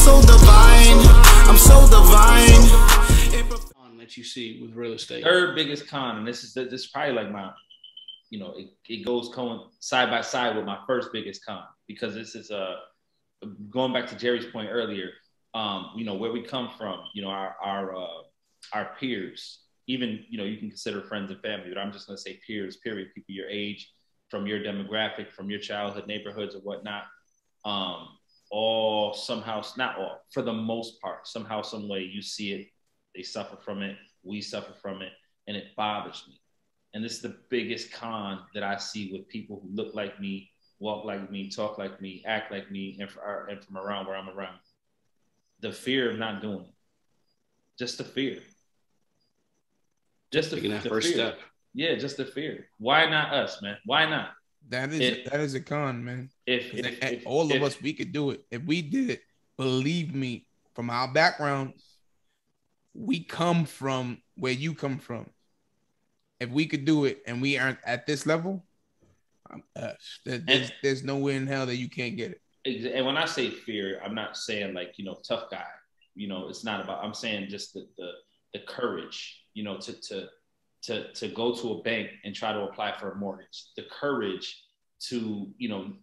so divine. I'm so divine. That you see with real estate. Third biggest con, and this is probably like my, it goes side by side with my first biggest con, because this is going back to Jerry's point earlier. Where we come from, our peers, even, you can consider friends and family, but I'm just going to say peers, period, people your age, from your demographic, from your childhood neighborhoods or whatnot, all somehow, not all, for the most part, somehow, some way you see it, they suffer from it, we suffer from it, and it bothers me. And this is the biggest con that I see with people who look like me, walk like me, talk like me, act like me, and from around where I'm around. The fear of not doing it. Just the fear. Just taking that the first fear. step. Yeah, just the fear. Why not us, man? Why not? That is a con, man. If all of us, we could do it. If we did it, believe me, from our background, we come from where you come from. If we could do it and we aren't at this level, there's nowhere in hell that you can't get it. And when I say fear, I'm not saying like, tough guy. It's not about, I'm saying just the courage, to go to a bank and try to apply for a mortgage. The courage to,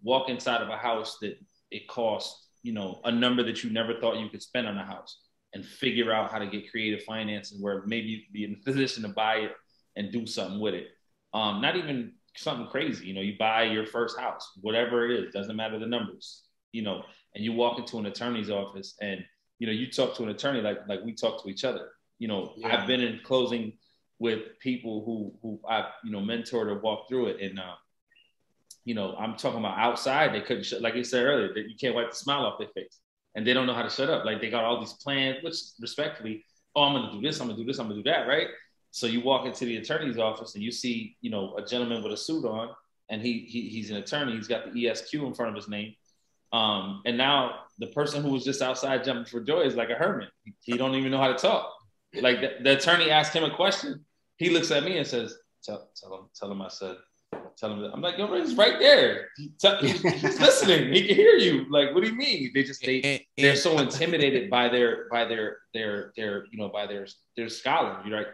walk inside of a house that it costs, a number that you never thought you could spend on a house, and figure out how to get creative financing where maybe you could be in a position to buy it and do something with it. Not even something crazy. You buy your first house, whatever it is, doesn't matter the numbers, and you walk into an attorney's office and, you talk to an attorney like we talk to each other. Yeah. I've been in closing with people who I've, mentored or walked through it. And, I'm talking about outside, they couldn't shut, like you said earlier, that you can't wipe the smile off their face. And they don't know how to shut up. Like they got all these plans, which respectfully, I'm going to do this, I'm going to do this, I'm going to do that, right? So you walk into the attorney's office and you see, a gentleman with a suit on, and he's an attorney. He's got the ESQ in front of his name. And now the person who was just outside jumping for joy is like a hermit. He don't even know how to talk. Like the attorney asked him a question. He looks at me and says, tell him I said, tell him that. I'm like, yo, he's right there. He's listening. He can hear you. Like, what do you mean? They're so intimidated by their scholar. You're like,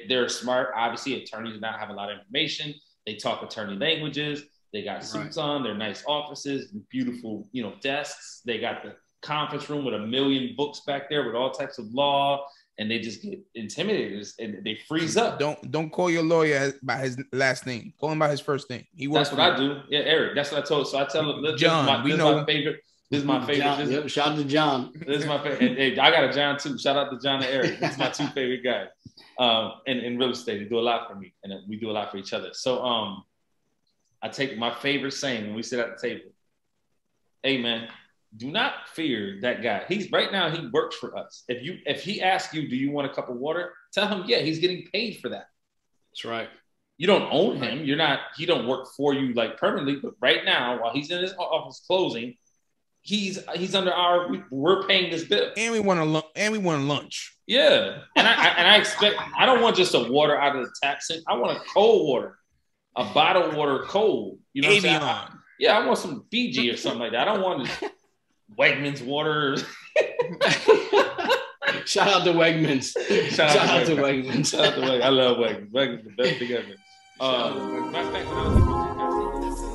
they're smart. Obviously, attorneys do not have a lot of information. They talk attorney languages. They got suits on. They're nice offices, beautiful, desks. They got the conference room with 1 million books back there with all types of law, and they just get intimidated and they freeze up. Don't call your lawyer by his last name. Call him by his first name. That's what I do. Yeah, Eric. That's what I told. So I tell him, John. This is my favorite. This is my favorite. John, shout out to John. This is my favorite. And, hey, I got a John too. Shout out to John and Eric. This is my two favorite guys. In real estate, they do a lot for me, and we do a lot for each other. So I take my favorite saying when we sit at the table. Hey man, do not fear that guy. He works for us. If he asks you, do you want a cup of water? Tell him, yeah, he's getting paid for that. That's right. You don't own him. He don't work for you like permanently, but right now, while he's in his office closing, he's under we're paying this bill. And we want lunch. Yeah. And I don't want just a water out of the tap sink. I want a cold water, a bottled water cold. You know what I'm saying? I want some Fiji or something like that. I don't want Wegmans water. Shout out to Wegmans. Shout out to Wegmans. I love Wegmans. Wegmans is the best thing ever. Matter of fact, when I was in